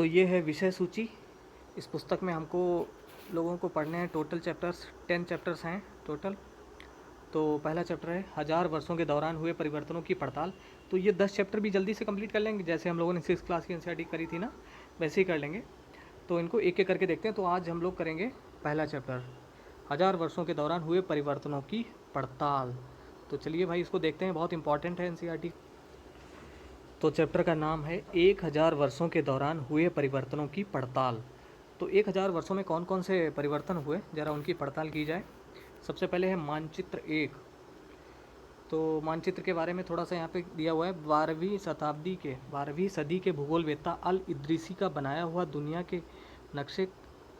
तो ये है विषय सूची। इस पुस्तक में हमको लोगों को पढ़ने हैं टोटल चैप्टर्स 10 चैप्टर्स हैं टोटल। तो पहला चैप्टर है 1000 वर्षों के दौरान हुए परिवर्तनों की पड़ताल। तो ये 10 चैप्टर भी जल्दी से कंप्लीट कर लेंगे, जैसे हम लोगों ने 6 क्लास की एनसीईआरटी करी थी ना, वैसे ही कर लेंगे। तो इनको एक एक करके देखते हैं। तो आज हम लोग करेंगे पहला चैप्टर 1000 वर्षों के दौरान हुए परिवर्तनों की पड़ताल। तो चलिए भाई इसको देखते हैं, बहुत इंपॉर्टेंट है एनसीईआरटी। तो चैप्टर का नाम है 1000 वर्षों के दौरान हुए परिवर्तनों की पड़ताल। तो 1000 वर्षों में कौन कौन से परिवर्तन हुए, ज़रा उनकी पड़ताल की जाए। सबसे पहले है मानचित्र 1। तो मानचित्र के बारे में थोड़ा सा यहाँ पे दिया हुआ है। 12वीं सदी के भूगोलवेत्ता अल इद्रीसी का बनाया हुआ दुनिया के नक्शे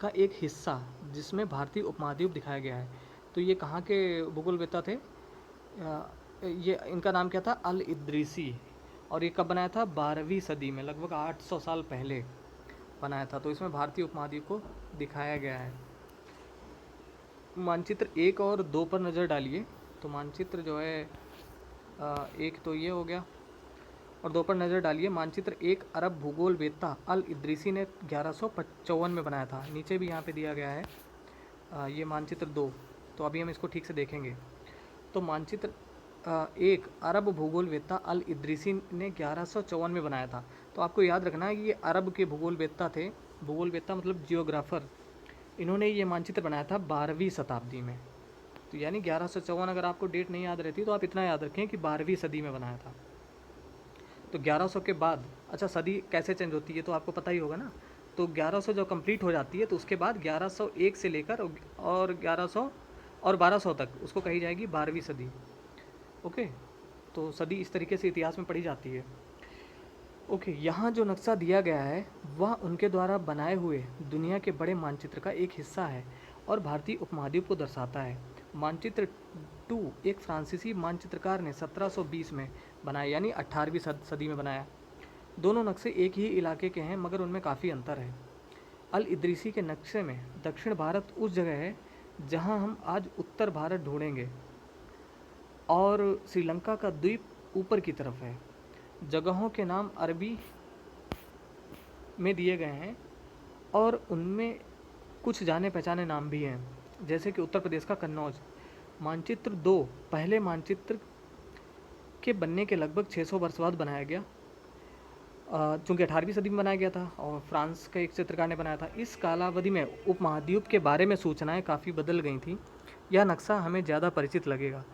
का एक हिस्सा, जिसमें भारतीय उपमहाद्वीप दिखाया गया है। तो ये कहाँ के भूगोलवेत्ता थे? ये इनका नाम क्या था? अल इद्रीसी। और ये कब बनाया था? 12वीं सदी में, लगभग 800 साल पहले बनाया था। तो इसमें भारतीय उपमहाद्वीप को दिखाया गया है। मानचित्र 1 और 2 पर नज़र डालिए। तो मानचित्र जो है एक तो ये हो गया, और 2 पर नज़र डालिए। मानचित्र 1 अरब भूगोलवेत्ता अल इद्रीसी ने 1154 में बनाया था। नीचे भी यहाँ पे दिया गया है ये मानचित्र 2। तो अभी हम इसको ठीक से देखेंगे। तो मानचित्र 1 अरब भूगोलवेत्ता अल इद्रीसी ने 1154 में बनाया था। तो आपको याद रखना है कि ये अरब के भूगोलवेत्ता थे। भूगोलवेत्ता मतलब जियोग्राफर। इन्होंने ये मानचित्र बनाया था 12वीं शताब्दी में। तो यानी 1154, अगर आपको डेट नहीं याद रहती तो आप इतना याद रखें कि 12वीं सदी में बनाया था। तो 1100 के बाद, अच्छा सदी कैसे चेंज होती है तो आपको पता ही होगा ना। तो 1100 जब कंप्लीट हो जाती है तो उसके बाद 1101 से लेकर और 1100 और 1200 तक उसको कही जाएगी 12वीं सदी। ओके, तो सदी इस तरीके से इतिहास में पढ़ी जाती है। ओके, यहाँ जो नक्शा दिया गया है वह उनके द्वारा बनाए हुए दुनिया के बड़े मानचित्र का एक हिस्सा है और भारतीय उपमहाद्वीप को दर्शाता है। मानचित्र 2 एक फ्रांसीसी मानचित्रकार ने 1720 में बनाया, यानी 18वीं सदी में बनाया। दोनों नक्शे एक ही इलाके के हैं, मगर उनमें काफ़ी अंतर है। अल इद्रीसी के नक्शे में दक्षिण भारत उस जगह है जहाँ हम आज उत्तर भारत ढूंढेंगे, और श्रीलंका का द्वीप ऊपर की तरफ है। जगहों के नाम अरबी में दिए गए हैं और उनमें कुछ जाने पहचाने नाम भी हैं, जैसे कि उत्तर प्रदेश का कन्नौज। मानचित्र 2 पहले मानचित्र के बनने के लगभग 600 वर्ष बाद बनाया गया, चूँकि 18वीं सदी में बनाया गया था और फ्रांस के एक चित्रकार ने बनाया था। इस कालावधि में उपमहाद्वीप के बारे में सूचनाएं काफ़ी बदल गई थीं। यह नक्शा हमें ज़्यादा परिचित लगेगा।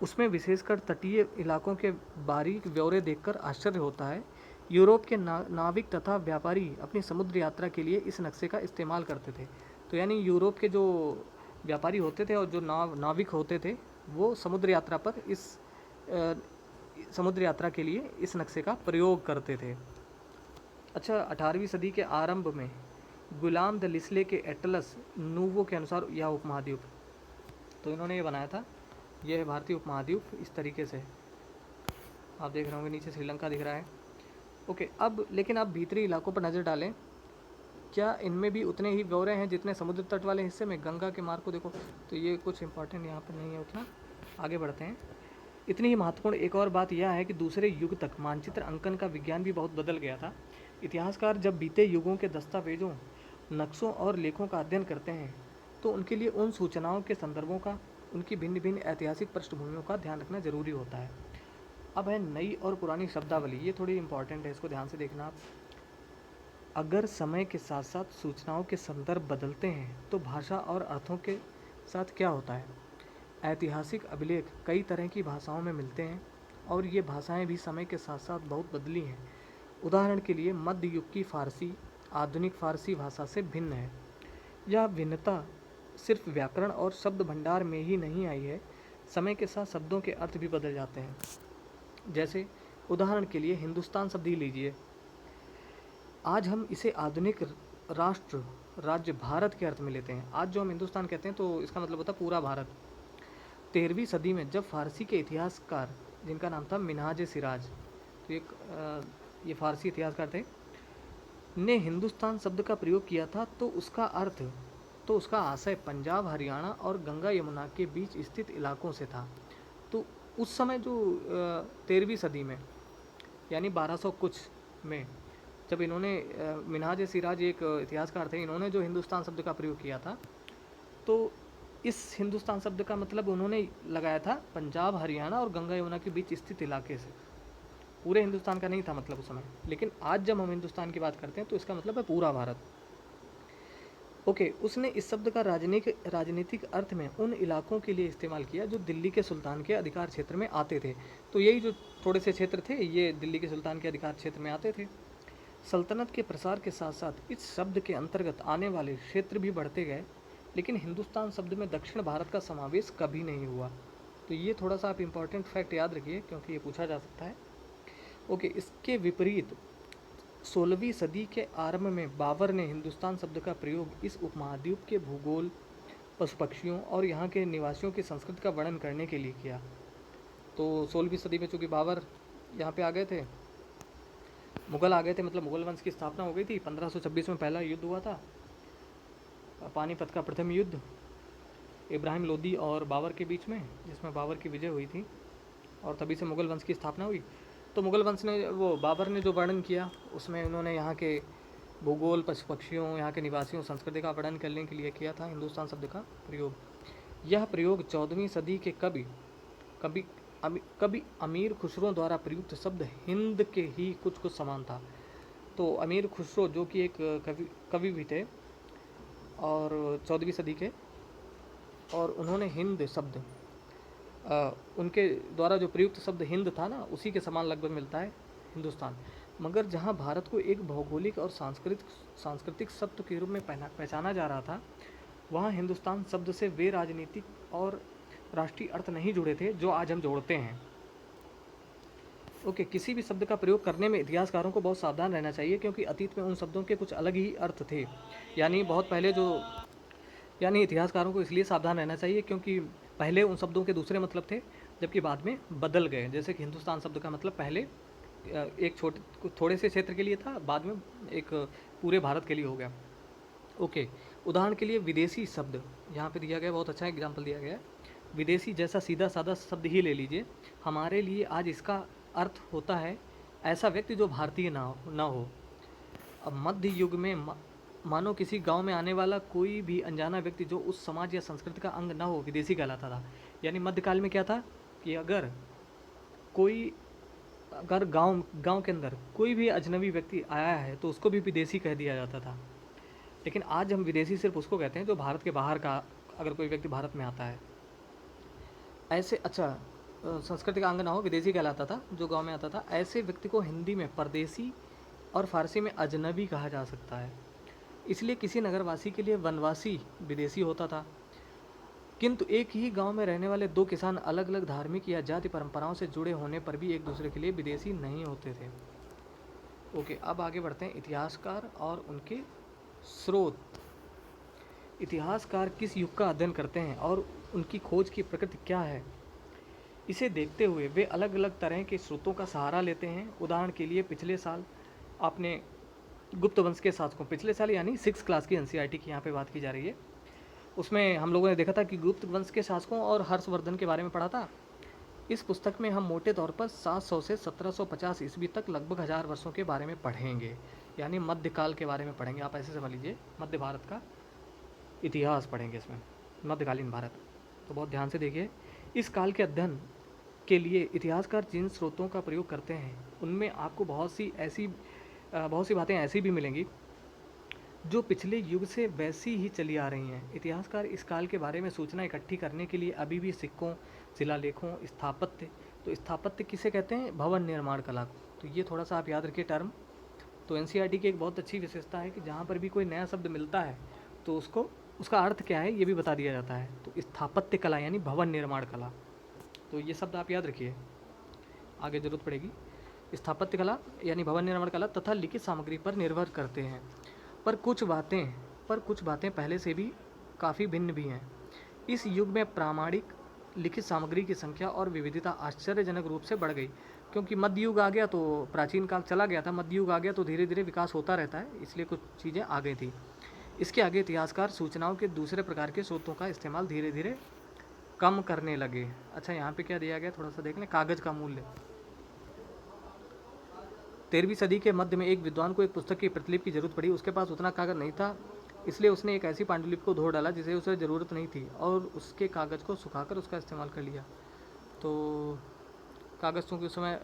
उसमें विशेषकर तटीय इलाकों के बारीक ब्यौरे देखकर आश्चर्य होता है। यूरोप के नाविक तथा व्यापारी अपनी समुद्र यात्रा के लिए इस नक्शे का इस्तेमाल करते थे। तो यानी यूरोप के जो व्यापारी होते थे और जो नाविक होते थे, वो समुद्र यात्रा पर समुद्र यात्रा के लिए इस नक्शे का प्रयोग करते थे। अच्छा, 18वीं सदी के आरंभ में गुलाम द लिस्ले के एटलस नूवो के अनुसार यह उपमहाद्वीप, तो इन्होंने ये बनाया था। यह है भारतीय उपमहाद्वीप इस तरीके से। आप देख रहे होंगे नीचे श्रीलंका दिख रहा है। ओके, अब लेकिन आप भीतरी इलाकों पर नज़र डालें। क्या इनमें भी उतने ही ब्यौरे हैं जितने समुद्र तट वाले हिस्से में? गंगा के मार्ग को देखो। तो ये कुछ इंपॉर्टेंट यहाँ पर नहीं है उतना। आगे बढ़ते हैं। इतनी ही महत्वपूर्ण एक और बात यह है कि दूसरे युग तक मानचित्र अंकन का विज्ञान भी बहुत बदल गया था। इतिहासकार जब बीते युगों के दस्तावेजों, नक्शों और लेखों का अध्ययन करते हैं तो उनके लिए उन सूचनाओं के संदर्भों का, उनकी भिन्न भिन्न ऐतिहासिक पृष्ठभूमियों का ध्यान रखना जरूरी होता है। अब है नई और पुरानी शब्दावली। ये थोड़ी इंपॉर्टेंट है, इसको ध्यान से देखना आप। अगर समय के साथ साथ सूचनाओं के संदर्भ बदलते हैं तो भाषा और अर्थों के साथ क्या होता है? ऐतिहासिक अभिलेख कई तरह की भाषाओं में मिलते हैं और ये भाषाएं भी समय के साथ साथ बहुत बदली हैं। उदाहरण के लिए मध्य युग की फ़ारसी आधुनिक फ़ारसी भाषा से भिन्न है। यह भिन्नता सिर्फ व्याकरण और शब्द भंडार में ही नहीं आई है, समय के साथ शब्दों के अर्थ भी बदल जाते हैं। जैसे उदाहरण के लिए हिंदुस्तान शब्द ही लीजिए। आज हम इसे आधुनिक राष्ट्र राज्य भारत के अर्थ में लेते हैं। आज जो हम हिंदुस्तान कहते हैं तो इसका मतलब होता है पूरा भारत। 13वीं सदी में जब फ़ारसी के इतिहासकार, जिनका नाम था मिन्हाज सिराज, तो ये फ़ारसी इतिहासकार थे, ने हिंदुस्तान शब्द का प्रयोग किया था, तो उसका आशय पंजाब, हरियाणा और गंगा यमुना के बीच स्थित इलाकों से था। तो उस समय जो 13वीं सदी में, यानी 1200 कुछ में, जब इन्होंने मिनहाज सिराज एक इतिहासकार थे, इन्होंने जो हिंदुस्तान शब्द का प्रयोग किया था, तो इस हिंदुस्तान शब्द का मतलब उन्होंने लगाया था पंजाब, हरियाणा और गंगा यमुना के बीच स्थित इलाके से। पूरे हिंदुस्तान का नहीं था मतलब उस समय। लेकिन आज जब हम हिंदुस्तान की बात करते हैं तो इसका मतलब है पूरा भारत। ओके, उसने इस शब्द का राजनीतिक अर्थ में उन इलाकों के लिए इस्तेमाल किया जो दिल्ली के सुल्तान के अधिकार क्षेत्र में आते थे। तो यही जो थोड़े से क्षेत्र थे, ये दिल्ली के सुल्तान के अधिकार क्षेत्र में आते थे। सल्तनत के प्रसार के साथ साथ इस शब्द के अंतर्गत आने वाले क्षेत्र भी बढ़ते गए, लेकिन हिंदुस्तान शब्द में दक्षिण भारत का समावेश कभी नहीं हुआ। तो ये थोड़ा सा आप इम्पॉर्टेंट फैक्ट याद रखिए, क्योंकि ये पूछा जा सकता है। ओके, इसके विपरीत 16वीं सदी के आरंभ में बाबर ने हिंदुस्तान शब्द का प्रयोग इस उपमहाद्वीप के भूगोल, पशु पक्षियों और यहाँ के निवासियों की संस्कृति का वर्णन करने के लिए किया। तो 16वीं सदी में चूँकि बाबर यहाँ पे आ गए थे, मुग़ल आ गए थे, मतलब मुग़ल वंश की स्थापना हो गई थी। 1526 में पहला युद्ध हुआ था, पानीपत का प्रथम युद्ध इब्राहिम लोदी और बाबर के बीच में, जिसमें बाबर की विजय हुई थी और तभी से मुग़ल वंश की स्थापना हुई। तो मुग़ल वंश ने, वो बाबर ने जो वर्णन किया, उसमें उन्होंने यहाँ के भूगोल, पशु पक्षियों, यहाँ के निवासियों, संस्कृति का वर्णन करने के लिए किया था हिंदुस्तान शब्द का प्रयोग। यह प्रयोग 14वीं सदी के कभी अमीर खुसरो द्वारा प्रयुक्त शब्द हिंद के ही कुछ समान था। तो अमीर खुसरो जो कि एक कवि भी थे और 14वीं सदी के, और उन्होंने हिंद शब्द, उनके द्वारा जो प्रयुक्त शब्द हिंद था ना, उसी के समान लगभग मिलता है हिंदुस्तान। मगर जहाँ भारत को एक भौगोलिक और सांस्कृतिक शब्द के रूप में पहचाना जा रहा था, वहाँ हिंदुस्तान शब्द से वे राजनीतिक और राष्ट्रीय अर्थ नहीं जुड़े थे जो आज हम जोड़ते हैं। ओके, किसी भी शब्द का प्रयोग करने में इतिहासकारों को बहुत सावधान रहना चाहिए, क्योंकि अतीत में उन शब्दों के कुछ अलग ही अर्थ थे। यानी इतिहासकारों को इसलिए सावधान रहना चाहिए क्योंकि पहले उन शब्दों के दूसरे मतलब थे, जबकि बाद में बदल गए। जैसे कि हिंदुस्तान शब्द का मतलब पहले एक थोड़े से क्षेत्र के लिए था, बाद में एक पूरे भारत के लिए हो गया। ओके, उदाहरण के लिए विदेशी शब्द यहाँ पे दिया गया, बहुत अच्छा एग्जाम्पल दिया गया है। विदेशी जैसा सीधा साधा शब्द ही ले लीजिए, हमारे लिए आज इसका अर्थ होता है ऐसा व्यक्ति जो भारतीय ना हो। अब मध्य युग में मानो किसी गांव में आने वाला कोई भी अनजाना व्यक्ति जो उस समाज या संस्कृति का अंग ना हो, विदेशी कहलाता था। यानी मध्यकाल में क्या था कि अगर गांव के अंदर कोई भी अजनबी व्यक्ति आया है तो उसको भी विदेशी कह दिया जाता था। लेकिन आज हम विदेशी सिर्फ उसको कहते हैं जो भारत के बाहर का, अगर कोई व्यक्ति भारत में आता है ऐसे, संस्कृति का अंग ना हो, विदेशी कहलाता था जो गांव में आता था। ऐसे व्यक्ति को हिंदी में परदेसी और फारसी में अजनबी कहा जा सकता है। इसलिए किसी नगरवासी के लिए वनवासी विदेशी होता था। किंतु एक ही गांव में रहने वाले दो किसान अलग अलग धार्मिक या जाति परंपराओं से जुड़े होने पर भी एक दूसरे के लिए विदेशी नहीं होते थे। ओके, अब आगे बढ़ते हैं इतिहासकार और उनके स्रोत। इतिहासकार किस युग का अध्ययन करते हैं और उनकी खोज की प्रकृति क्या है, इसे देखते हुए वे अलग अलग तरह के स्रोतों का सहारा लेते हैं। उदाहरण के लिए पिछले साल आपने गुप्त वंश के शासकों, पिछले साल यानी 6 क्लास की NCERT की यहाँ पे बात की जा रही है, उसमें हम लोगों ने देखा था कि गुप्त वंश के शासकों और हर्षवर्धन के बारे में पढ़ा था। इस पुस्तक में हम मोटे तौर पर 700 से 1750 ईस्वी तक लगभग 1000 वर्षों के बारे में पढ़ेंगे, यानी मध्यकाल के बारे में पढ़ेंगे। आप ऐसे समझ लीजिए, मध्य भारत का इतिहास पढ़ेंगे इसमें, मध्यकालीन भारत। तो बहुत ध्यान से देखिए, इस काल के अध्ययन के लिए इतिहासकार जिन स्रोतों का प्रयोग करते हैं उनमें आपको बहुत सी बातें ऐसी भी मिलेंगी जो पिछले युग से वैसी ही चली आ रही हैं। इतिहासकार इस काल के बारे में सूचना इकट्ठी करने के लिए अभी भी सिक्कों, शिलालेखों, स्थापत्य, तो स्थापत्य किसे कहते हैं, भवन निर्माण कला। तो ये थोड़ा सा आप याद रखिए टर्म। तो NCERT की एक बहुत अच्छी विशेषता है कि जहाँ पर भी कोई नया शब्द मिलता है तो उसका अर्थ क्या है ये भी बता दिया जाता है। तो स्थापत्य कला यानी भवन निर्माण कला, तो ये शब्द आप याद रखिए, आगे जरूरत पड़ेगी। स्थापत्य कला यानी भवन निर्माण कला तथा लिखित सामग्री पर निर्भर करते हैं, पर कुछ बातें पहले से भी काफ़ी भिन्न भी हैं। इस युग में प्रामाणिक लिखित सामग्री की संख्या और विविधता आश्चर्यजनक रूप से बढ़ गई, क्योंकि मध्य युग आ गया तो प्राचीन काल चला गया था, मध्य युग आ गया तो धीरे धीरे विकास होता रहता है, इसलिए कुछ चीज़ें आ गई थी। इसके आगे इतिहासकार सूचनाओं के दूसरे प्रकार के स्रोतों का इस्तेमाल धीरे धीरे कम करने लगे। अच्छा, यहाँ पे क्या दिया गया थोड़ा सा देख लें, कागज़ का मूल्य। 13वीं सदी के मध्य में एक विद्वान को एक पुस्तक की प्रतिलिपि की जरूरत पड़ी। उसके पास उतना कागज नहीं था, इसलिए उसने एक ऐसी पांडुलिपि को धो डाला जिसे उसे ज़रूरत नहीं थी और उसके कागज़ को सुखाकर उसका इस्तेमाल कर लिया। तो कागज़ चूँकि उस समय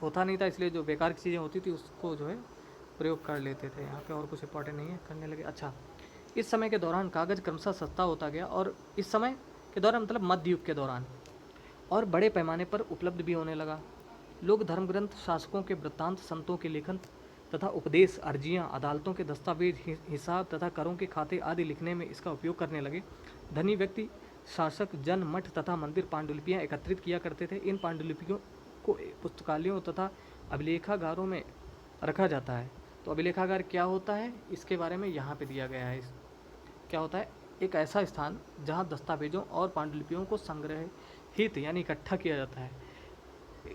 होता नहीं था, इसलिए जो बेकार की चीज़ें होती थी उसको जो है प्रयोग कर लेते थे। यहाँ पे और कुछ इंपॉर्टेंट नहीं है, करने लगे। अच्छा, इस समय के दौरान कागज़ क्रमशः सस्ता होता गया, और इस समय के दौरान मतलब मध्य युग के दौरान, और बड़े पैमाने पर उपलब्ध भी होने लगा। लोग धर्म ग्रंथ, शासकों के वृत्तांत, संतों के लेखन तथा उपदेश, अर्जियाँ, अदालतों के दस्तावेज, हिसाब तथा करों के खाते आदि लिखने में इसका उपयोग करने लगे। धनी व्यक्ति, शासक, जन, मठ तथा मंदिर पांडुलिपियाँ एकत्रित किया करते थे। इन पांडुलिपियों को पुस्तकालयों तथा अभिलेखागारों में रखा जाता है। तो अभिलेखागार क्या होता है, इसके बारे में यहाँ पे दिया गया है। क्या होता है? एक ऐसा स्थान जहाँ दस्तावेजों और पांडुलिपियों को संग्रहित यानी इकट्ठा किया जाता है,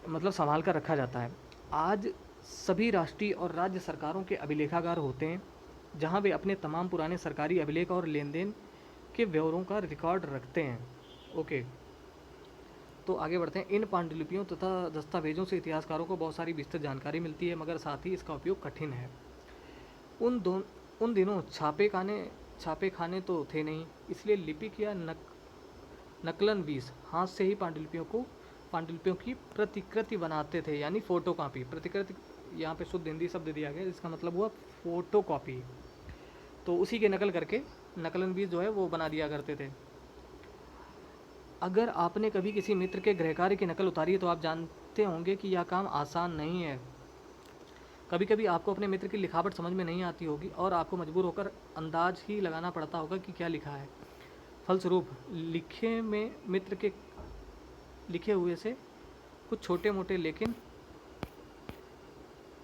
मतलब संभाल कर रखा जाता है। आज सभी राष्ट्रीय और राज्य सरकारों के अभिलेखागार होते हैं, जहाँ वे अपने तमाम पुराने सरकारी अभिलेख और लेन देन के ब्यौरों का रिकॉर्ड रखते हैं। ओके, तो आगे बढ़ते हैं। इन पांडुलिपियों तथा दस्तावेजों से इतिहासकारों को बहुत सारी विस्तृत जानकारी मिलती है, मगर साथ ही इसका उपयोग कठिन है। उन दिनों छापे खाने तो थे नहीं, इसलिए लिपिक या नकलन बीस हाथ से ही पांडुलिपियों की प्रतिकृति बनाते थे, यानी फोटो कॉपी। प्रतिकृति यहाँ पे शुद्ध हिंदी शब्द दिया गया, जिसका मतलब हुआ फोटो कॉपी। तो उसी के नकल करके नकलन बीस जो है वो बना दिया करते थे। अगर आपने कभी किसी मित्र के गृह कार्य की नकल उतारी है तो आप जानते होंगे कि यह काम आसान नहीं है। कभी कभी आपको अपने मित्र की लिखावट समझ में नहीं आती होगी और आपको मजबूर होकर अंदाज ही लगाना पड़ता होगा कि क्या लिखा है। फलस्वरूप लिखे में मित्र के लिखे हुए से कुछ छोटे मोटे लेकिन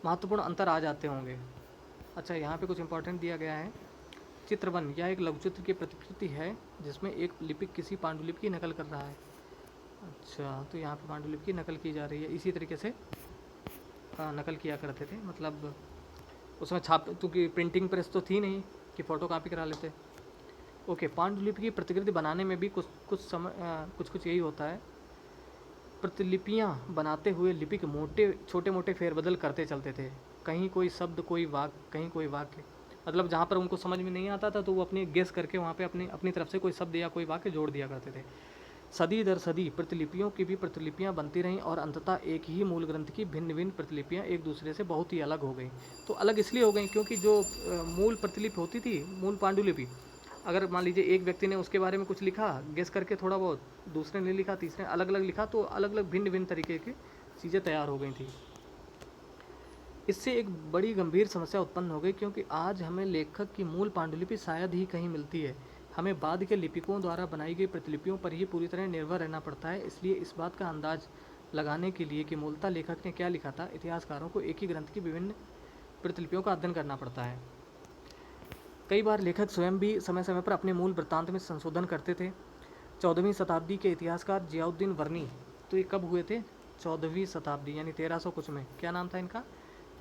महत्वपूर्ण अंतर आ जाते होंगे। अच्छा, यहाँ पे कुछ इंपॉर्टेंट दिया गया है। चित्र 1, यह एक लघुचित्र की प्रतिकृति है जिसमें एक लिपिक किसी पांडुलिपि की नकल कर रहा है। अच्छा, तो यहाँ पे पांडुलिपि की नकल की जा रही है। इसी तरीके से नकल किया करते थे, मतलब उसमें क्योंकि प्रिंटिंग प्रेस तो थी नहीं कि फ़ोटो कापी करा लेते। ओके, पांडुलिपि की प्रतिकृति बनाने में भी कुछ यही होता है। प्रतिलिपियाँ बनाते हुए लिपिक छोटे मोटे फेरबदल करते चलते थे। कहीं कोई शब्द, कोई वाक्य, कहीं कोई वाक्य, मतलब जहाँ पर उनको समझ में नहीं आता था तो वो अपनी गेस करके वहाँ पे अपनी तरफ से कोई शब्द या कोई वाक्य जोड़ दिया करते थे। सदी दर सदी प्रतिलिपियों की भी प्रतिलिपियाँ बनती रहीं और अंततः एक ही मूल ग्रंथ की भिन्न भिन्न प्रतिलिपियाँ एक दूसरे से बहुत ही अलग हो गई। तो अलग इसलिए हो गई क्योंकि जो मूल प्रतिलिपि होती थी, मूल पांडुलिपि, अगर मान लीजिए एक व्यक्ति ने उसके बारे में कुछ लिखा गेस करके थोड़ा बहुत, दूसरे ने लिखा, तीसरे अलग अलग लिखा, तो अलग अलग भिन्न भिन्न तरीके की चीज़ें तैयार हो गई थी। इससे एक बड़ी गंभीर समस्या उत्पन्न हो गई क्योंकि आज हमें लेखक की मूल पांडुलिपि शायद ही कहीं मिलती है। हमें बाद के लिपिकों द्वारा बनाई गई प्रतिलिपियों पर ही पूरी तरह निर्भर रहना पड़ता है। इसलिए इस बात का अंदाज लगाने के लिए कि मूलतः लेखक ने क्या लिखा था, इतिहासकारों को एक ही ग्रंथ की विभिन्न प्रतिलिपियों का अध्ययन करना पड़ता है। कई बार लेखक स्वयं भी समय समय पर अपने मूल वृत्तांत में संशोधन करते थे। 14वीं शताब्दी के इतिहासकार जियाउद्दीन वर्नी, तो ये कब हुए थे? 14वीं शताब्दी यानी 1300 कुछ में। क्या नाम था इनका?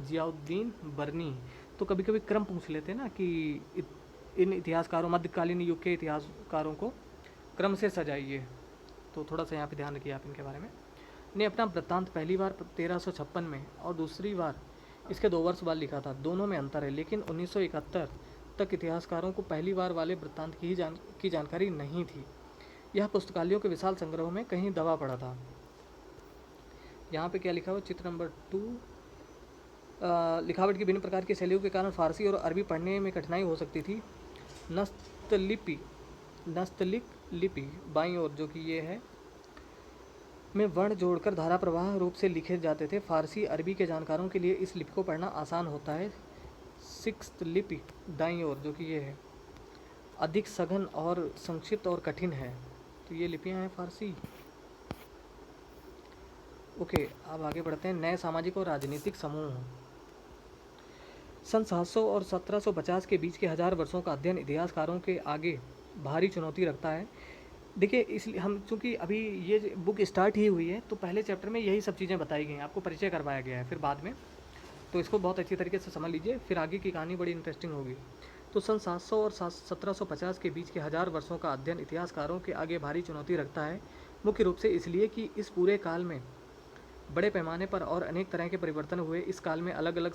जियाउद्दीन बर्नी। तो कभी कभी क्रम पूछ लेते ना कि इन इतिहासकारों, मध्यकालीन युग के इतिहासकारों को क्रम से सजाइए, तो थोड़ा सा यहाँ पे ध्यान रखिए आप इनके बारे में। ने अपना वृत्तांत पहली बार 1356 में और दूसरी बार इसके 2 वर्ष बाद लिखा था। दोनों में अंतर है, लेकिन 1971 तक इतिहासकारों को पहली बार वाले वृत्तांत की जानकारी नहीं थी। यह पुस्तकालयों के विशाल संग्रहों में कहीं दबा पड़ा था। यहाँ पे क्या लिखा हुआ? चित्र नंबर 2, लिखावट की भिन्न प्रकार की शैलियों के कारण फारसी और अरबी पढ़ने में कठिनाई हो सकती थी। नस्तलिक लिपि बाईं ओर, जो कि ये है, में वर्ण जोड़कर धारा प्रवाह रूप से लिखे जाते थे। फारसी अरबी के जानकारों के लिए इस लिपि को पढ़ना आसान होता है। 6th लिपि दाईं ओर, जो कि ये है, अधिक सघन और संक्षिप्त और कठिन है। तो ये लिपियाँ हैं फारसी। ओके, अब आगे बढ़ते हैं। नए सामाजिक और राजनीतिक समूह। सन 700 और 1750 के बीच के 1000 वर्षों का अध्ययन इतिहासकारों के आगे भारी चुनौती रखता है। देखिए, इसलिए हम, चूँकि अभी ये बुक स्टार्ट ही हुई है, तो पहले चैप्टर में यही सब चीज़ें बताई गई हैं, आपको परिचय करवाया गया है, फिर बाद में तो इसको बहुत अच्छी तरीके से समझ लीजिए, फिर आगे की कहानी बड़ी इंटरेस्टिंग होगी। तो सन 700 और 1750 के बीच के 1000 वर्षों का अध्ययन इतिहासकारों के आगे भारी चुनौती रखता है, मुख्य रूप से इसलिए कि इस पूरे काल में बड़े पैमाने पर और अनेक तरह के परिवर्तन हुए। इस काल में अलग अलग